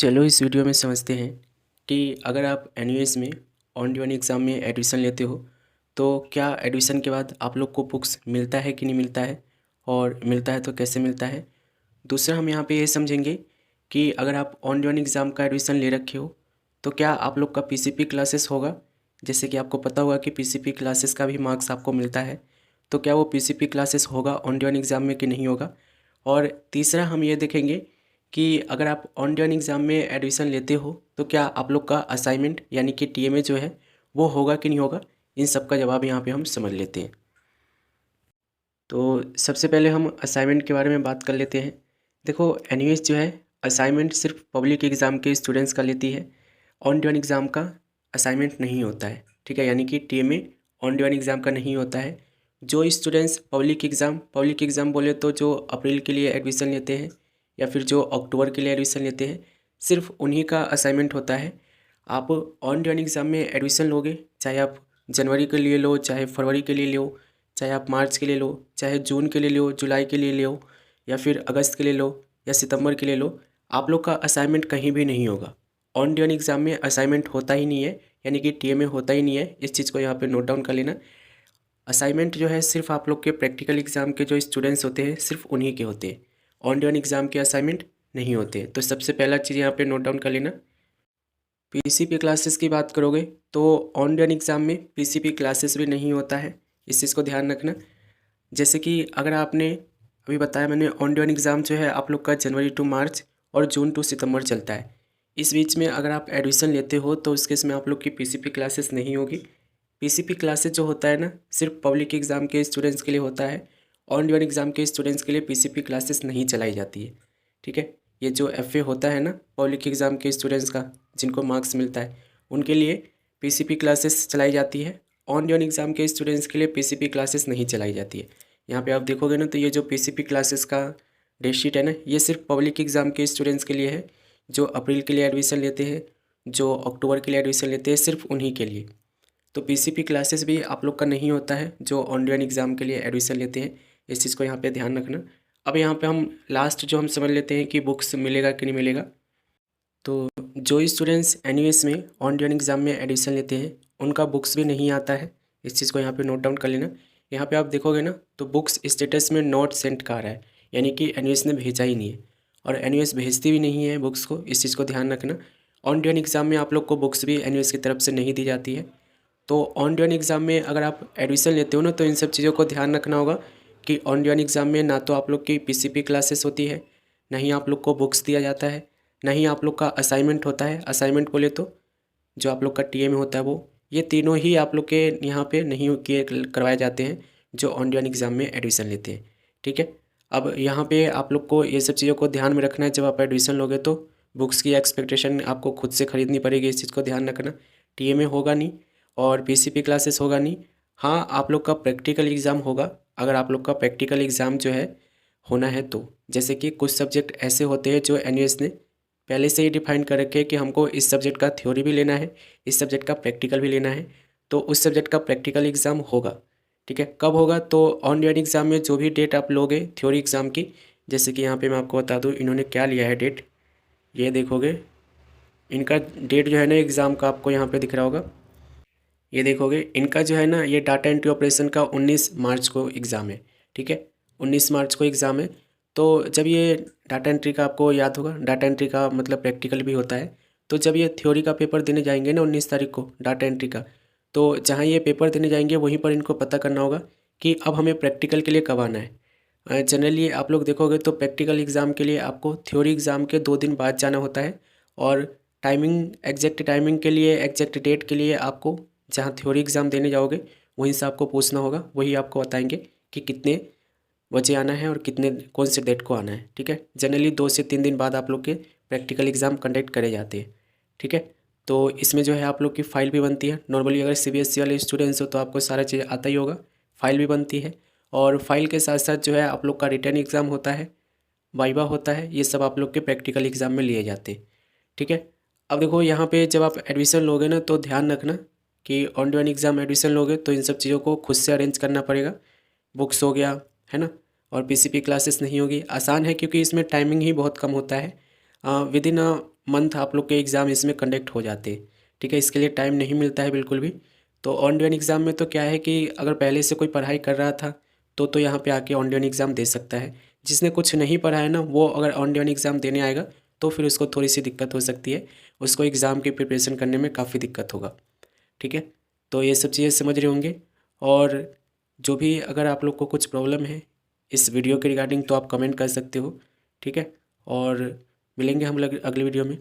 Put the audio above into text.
चलो इस वीडियो में समझते हैं कि अगर आप एनयूएस में ऑन ड्यूअर एग्ज़ाम में एडमिशन लेते हो तो क्या एडमिशन के बाद आप लोग को बुक्स मिलता है कि नहीं मिलता है, और मिलता है तो कैसे मिलता है। दूसरा हम यहाँ पे ये समझेंगे कि अगर आप ऑन ड्यूअर एग्ज़ाम का एडमिशन ले रखे हो तो क्या आप लोग का पीसीपी क्लासेस होगा। जैसे कि आपको पता होगा कि पीसीपी क्लासेस का भी मार्क्स आपको मिलता है, तो क्या वो पीसीपी क्लासेस होगा ऑन ड्यूअर एग्ज़ाम में कि नहीं होगा। और तीसरा हम ये देखेंगे कि अगर आप ऑन ड्यूअर एग्ज़ाम में एडमिशन लेते हो तो क्या आप लोग का असाइनमेंट यानी कि टीएमए जो है वो होगा कि नहीं होगा। इन सब का जवाब यहाँ पे हम समझ लेते हैं। तो सबसे पहले हम असाइनमेंट के बारे में बात कर लेते हैं। देखो एनयूएस जो है असाइनमेंट सिर्फ पब्लिक एग्ज़ाम के स्टूडेंट्स का लेती है, ऑन ड्यूअर एग्ज़ाम का असाइनमेंट नहीं होता है। ठीक है, यानी कि टीएमए ऑन ड्यूअर एग्ज़ाम का नहीं होता है। जो स्टूडेंट्स पब्लिक एग्ज़ाम बोले तो जो अप्रैल के लिए एडमिशन लेते हैं या फिर जो अक्टूबर के लिए एडमिशन लेते हैं, सिर्फ उन्हीं का असाइनमेंट होता है। आप ऑन ड्यूअर एग्ज़ाम में एडमिशन लोगे, चाहे आप जनवरी के लिए लो, चाहे फरवरी के लिए लो, चाहे आप मार्च के लिए लो, चाहे जून के लिए लो, जुलाई के लिए लो, या फिर अगस्त के लिए लो, या सितंबर के लिए लो, आप लोग का असाइनमेंट कहीं भी नहीं होगा। ऑन ड्यूअर एग्ज़ाम में असाइनमेंट होता ही नहीं है, यानी कि टीएमए होता ही नहीं है। इस चीज़ को यहाँ पे नोट डाउन कर लेना। असाइनमेंट जो है सिर्फ आप लोग के प्रैक्टिकल एग्ज़ाम के जो स्टूडेंट्स होते हैं सिर्फ उन्हीं के होते हैं, ऑन ड्यूअर एग्ज़ाम के असाइनमेंट नहीं होते। तो सबसे पहला चीज़ यहाँ पे नोट डाउन कर लेना। पीसीपी क्लासेस की बात करोगे तो ऑन ड्यूअर एग्ज़ाम में पीसीपी क्लासेस भी नहीं होता है, इस चीज़ को ध्यान रखना। जैसे कि अगर आपने अभी बताया मैंने, ऑन ड्यूअर एग्ज़ाम जो है आप लोग का जनवरी टू मार्च और जून टू सितंबर चलता है। इस बीच में अगर आप एडमिशन लेते हो तो उस केस में आप लोग की पीसीपी क्लासेस नहीं होगी। पीसीपी क्लासेस जो होता है ना, सिर्फ पब्लिक एग्ज़ाम के स्टूडेंट्स के लिए होता है। ऑन ड्यूअर एग्ज़ाम के स्टूडेंट्स के लिए पीसीपी क्लासेस नहीं चलाई जाती है। ठीक है, ये जो एफए होता है ना पब्लिक एग्ज़ाम के स्टूडेंट्स का, जिनको मार्क्स मिलता है, उनके लिए पीसीपी क्लासेस चलाई जाती है। ऑन ड्यूअर एग्ज़ाम के स्टूडेंट्स के लिए पीसीपी क्लासेस नहीं चलाई जाती है। यहाँ पे आप देखोगे ना तो ये जो पीसीपी क्लासेस का डेट शीट है ना, ये सिर्फ पब्लिक एग्ज़ाम के स्टूडेंट्स के लिए है, जो अप्रैल के लिए एडमिशन लेते हैं, जो अक्टूबर के लिए एडमिशन लेते हैं, सिर्फ उन्हीं के लिए। तो पीसीपी क्लासेस भी आप लोग का नहीं होता है जो ऑन ड्यूअर एग्ज़ाम के लिए एडमिशन लेते हैं। इस चीज़ को यहाँ पे ध्यान रखना। अब यहाँ पे हम लास्ट जो हम समझ लेते हैं कि बुक्स मिलेगा कि नहीं मिलेगा। तो जो स्टूडेंट्स एनयूएस में ऑन ड्यूअर एग्ज़ाम में एडमिशन लेते हैं उनका बुक्स भी नहीं आता है। इस चीज़ को यहाँ पे नोट डाउन कर लेना। यहाँ पे आप देखोगे ना तो बुक्स स्टेटस में नॉट सेंट का आ रहा है, यानी कि एनयूएस ने भेजा ही नहीं है, और एनयूएस भेजती भी नहीं है बुक्स को। इस चीज़ को ध्यान रखना। ऑन ड्यूअर एग्ज़ाम में आप लोग को बुक्स भी एनयूएस की तरफ से नहीं दी जाती है। तो ऑन ड्यूअर एग्ज़ाम में अगर आप एडमिशन लेते हो ना तो इन सब चीज़ों को ध्यान रखना होगा कि ऑन ड्यूअर एग्ज़ाम में ना तो आप लोग की पीसीपी क्लासेस होती है, ना ही आप लोग को बुक्स दिया जाता है, ना ही आप लोग का असाइनमेंट होता है। असाइनमेंट बोले तो जो आप लोग का टीएमए होता है वो, ये तीनों ही आप लोग के यहाँ पे नहीं किए करवाए जाते हैं जो ऑन ड्यूअर एग्ज़ाम में एडमिशन लेते हैं। ठीक है, अब यहाँ पे आप लोग को ये सब चीज़ों को ध्यान में रखना है। जब आप एडमिशन लोगे तो बुक्स की एक्सपेक्टेशन आपको खुद से ख़रीदनी पड़ेगी, इस चीज़ को ध्यान रखना। टीएमए होगा नहीं और पीसीपी क्लासेस होगा नहीं। हाँ, आप लोग का प्रैक्टिकल एग्ज़ाम होगा। अगर आप लोग का प्रैक्टिकल एग्ज़ाम जो है होना है तो, जैसे कि कुछ सब्जेक्ट ऐसे होते हैं जो एनयूएस ने पहले से ही डिफाइन कर रखे हैं कि हमको इस सब्जेक्ट का थ्योरी भी लेना है, इस सब्जेक्ट का प्रैक्टिकल भी लेना है, तो उस सब्जेक्ट का प्रैक्टिकल एग्ज़ाम होगा। ठीक है, कब होगा तो ऑन ड्यूअर एग्ज़ाम में जो भी डेट आप लोगे थ्योरी एग्ज़ाम की, जैसे कि यहाँ पे मैं आपको बता दूँ इन्होंने क्या लिया है डेट, ये देखोगे इनका डेट जो है ना एग्ज़ाम का आपको यहाँ पे दिख रहा होगा। ये देखोगे इनका जो है ना ये डाटा एंट्री ऑपरेशन का 19 मार्च को एग्ज़ाम है। ठीक है, 19 मार्च को एग्ज़ाम है। तो जब ये डाटा एंट्री का, आपको याद होगा डाटा एंट्री का मतलब प्रैक्टिकल भी होता है, तो जब ये थ्योरी का पेपर देने जाएंगे ना 19 तारीख को डाटा एंट्री का, तो जहाँ ये पेपर देने जाएंगे वहीं पर इनको पता करना होगा कि अब हमें प्रैक्टिकल के लिए कब आना है। जनरली आप लोग देखोगे तो प्रैक्टिकल एग्ज़ाम के लिए आपको थ्योरी एग्ज़ाम के 2 दिन बाद जाना होता है, और टाइमिंग, एग्जैक्ट टाइमिंग के लिए, एग्जैक्ट डेट के लिए आपको जहाँ थ्योरी एग्ज़ाम देने जाओगे वहीं से आपको पूछना होगा, वही आपको बताएंगे कि कितने बजे आना है और कितने कौन से डेट को आना है। ठीक है, जनरली 2 से 3 दिन बाद आप लोग के प्रैक्टिकल एग्ज़ाम कंडक्ट करे जाते हैं। ठीक है, तो इसमें जो है आप लोग की फ़ाइल भी बनती है। नॉर्मली अगर सीबीएसई वाले स्टूडेंट्स हो तो आपको सारा चीज़ आता ही होगा, फ़ाइल भी बनती है, और फाइल के साथ साथ जो है आप लोग का रिटन एग्ज़ाम होता है, वाइवा होता है, ये सब आप लोग के प्रैक्टिकल एग्ज़ाम में लिए जाते हैं। ठीक है, अब देखो यहाँ पे जब आप एडमिशन लोगे ना तो ध्यान रखना कि ऑन ड्यूअर एग्ज़ाम एडमिशन लोगे तो इन सब चीज़ों को खुद से अरेंज करना पड़ेगा। बुक्स हो गया है ना, और पीसीपी क्लासेस नहीं होगी। आसान है क्योंकि इसमें टाइमिंग ही बहुत कम होता है। विद इन मंथ आप लोग के एग्ज़ाम इसमें कंडक्ट हो जाते हैं, ठीक है। इसके लिए टाइम नहीं मिलता है बिल्कुल भी। तो ऑन ड्यूरेंट एग्ज़ाम में तो क्या है कि अगर पहले से कोई पढ़ाई कर रहा था तो यहाँ पे आके ऑन ड्यूरेंट एग्ज़ाम दे सकता है। जिसने कुछ नहीं पढ़ा है ना, वो अगर ऑन ड्यूरेंट एग्ज़ाम देने आएगा तो फिर उसको थोड़ी सी दिक्कत हो सकती है, उसको एग्ज़ाम की प्रिपरेशन करने में काफ़ी दिक्कत होगा, ठीक है। तो ये सब चीज़ें समझ रहे होंगे। और जो भी अगर आप लोग को कुछ प्रॉब्लम है इस वीडियो के रिगार्डिंग तो आप कमेंट कर सकते हो, ठीक है। और मिलेंगे हम लोग अगले वीडियो में।